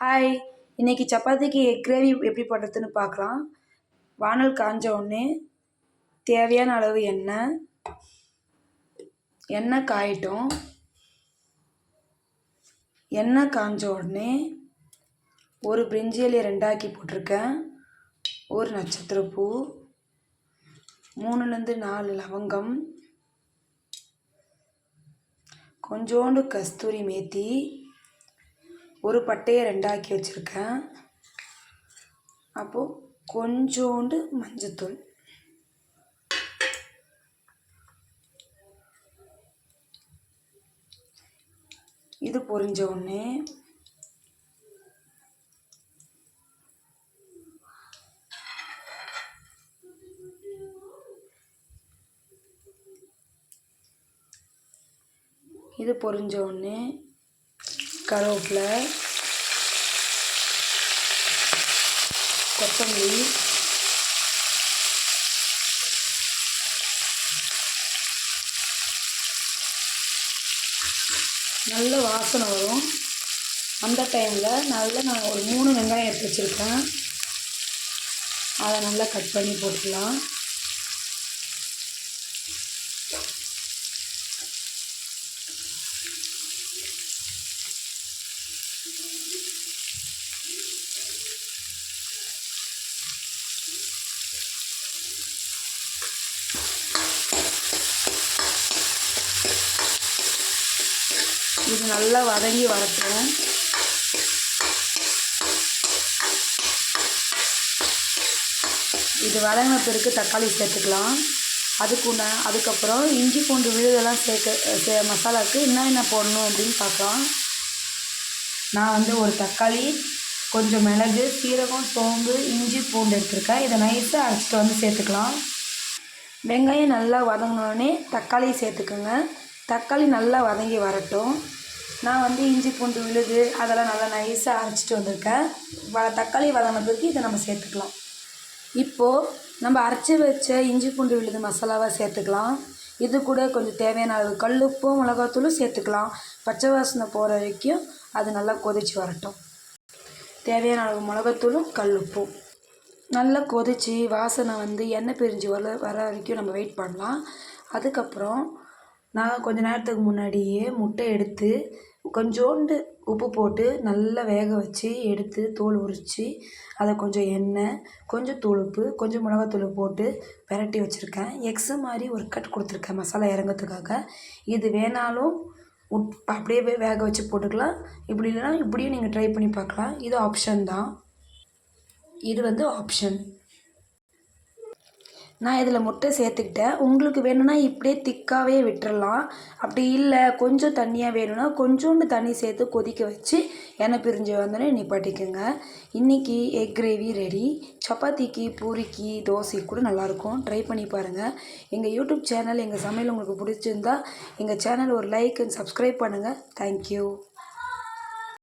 Hi, இன்றைக்கி சப்பாத்திக்கு egg gravy எப்படி பண்ணுறதுன்னு பார்க்கலாம். வானல் காஞ்ச உடனே தேவையான அளவு எண்ணெய் காயட்டும். எண்ணெய் காஞ்ச உடனே ஒரு பிரிஞ்சி இலையை ரெண்டாக்கி போட்டிருக்கேன், ஒரு நட்சத்திரப்பூ, 3லேருந்து 4 லவங்கம், கொஞ்சோண்டு கஸ்தூரி மேத்தி, ஒரு பட்டையை ரெண்டாக்கி வச்சுருக்கேன். அப்போது கொஞ்சோண்டு மஞ்சத்தூள், இது பொரிஞ்ச உடனே கருவேப்பிலை, கொத்தமல்லி, நல்ல வாசனை வரும். அந்த டைமில் நான் ஒரு 3 வெங்காயம் எடுத்து வச்சுருக்கேன், அதை நல்லா கட் பண்ணி போட்டுக்கலாம். இது நல்லா வதங்கி வரட்டும். இது வதங்கின பிறகு தக்காளி சேர்த்துக்கலாம். அதுக்கப்புறம் இஞ்சி பூண்டு விழுதெல்லாம் மசாலாவுக்கு என்ன போடணும் அப்படின்னு பார்க்கலாம். நான் ஒரு தக்காளி, கொஞ்சம் மிளகு, சீரகம், சோம்பு, இஞ்சி பூண்டு எடுத்துருக்கேன். இதை நைஸாக அரைச்சிட்டு சேர்த்துக்கலாம். வெங்காயம் நல்லா வதங்கினோடனே தக்காளி சேர்த்துக்குங்க. தக்காளி நல்லா வதங்கி வரட்டும். நான் இஞ்சி பூண்டு விழுது அதெல்லாம் நல்லா நைஸாக அரைச்சிட்டு வந்திருக்கேன். தக்காளி வதங்கினதுக்கு இதை நம்ம சேர்த்துக்கலாம். இப்போது நம்ம அரைச்சி வச்ச இஞ்சி பூண்டு விழுது மசாலாவை சேர்த்துக்கலாம். இது கூட கொஞ்சம் தேவையான அளவு கல்லுப்பும் மிளகாத்தூளும் சேர்த்துக்கலாம். பச்சை வாசனை போகிற வரைக்கும் அது நல்லா கொதித்து வரட்டும். தேவையான அளவு மிளகாத்தூளும் கல்லுப்பும் நல்லா கொதித்து வாசனை எண்ணெய் பிரிஞ்சு வர வரைக்கும் நம்ம வெயிட் பண்ணலாம். அதுக்கப்புறம் நான் கொஞ்ச நேரத்துக்கு முன்னாடியே முட்டை எடுத்து கொஞ்சோண்டு உப்பு போட்டு நல்லா வேக வச்சு எடுத்து தோல் உரித்து அதை கொஞ்சம் எண்ணெய், கொஞ்சம் தூளுப்பு, கொஞ்சம் மிளகாத்தூள் போட்டு பிரட்டி வச்சுருக்கேன். எக்ஸு மாதிரி ஒரு கட் கொடுத்துருக்கேன் மசாலா இறங்கிறதுக்காக. இது வேணாலும் அப்படியே வேக வச்சு போட்டுக்கலாம், இப்படி இல்லைனா இப்படியும் நீங்கள் ட்ரை பண்ணி பார்க்கலாம். இது ஆப்ஷன் தான். இது ஆப்ஷன். நான் இதில் முட்டை சேர்த்துக்கிட்டேன். உங்களுக்கு வேணும்னா இப்படியே திக்காகவே விட்டுறலாம். அப்படி இல்லை கொஞ்சம் தண்ணியாக வேணும்னா கொஞ்சோண்டு தண்ணி சேர்த்து கொதிக்க வச்சு எண்ணெய் பிரிஞ்சு வந்தோடனே நிப்பாட்டிக்கோங்க. இன்றைக்கி எக் கிரேவி ரெடி. சப்பாத்திக்கு, பூரிக்கு, தோசைக்கு கூட நல்லாயிருக்கும். ட்ரை பண்ணி பாருங்கள். எங்கள் யூடியூப் சேனல், எங்கள் சமையல் உங்களுக்கு பிடிச்சிருந்தா எங்கள் சேனல் ஒரு லைக் அண்ட் சப்ஸ்கிரைப் பண்ணுங்கள். தேங்க்யூ.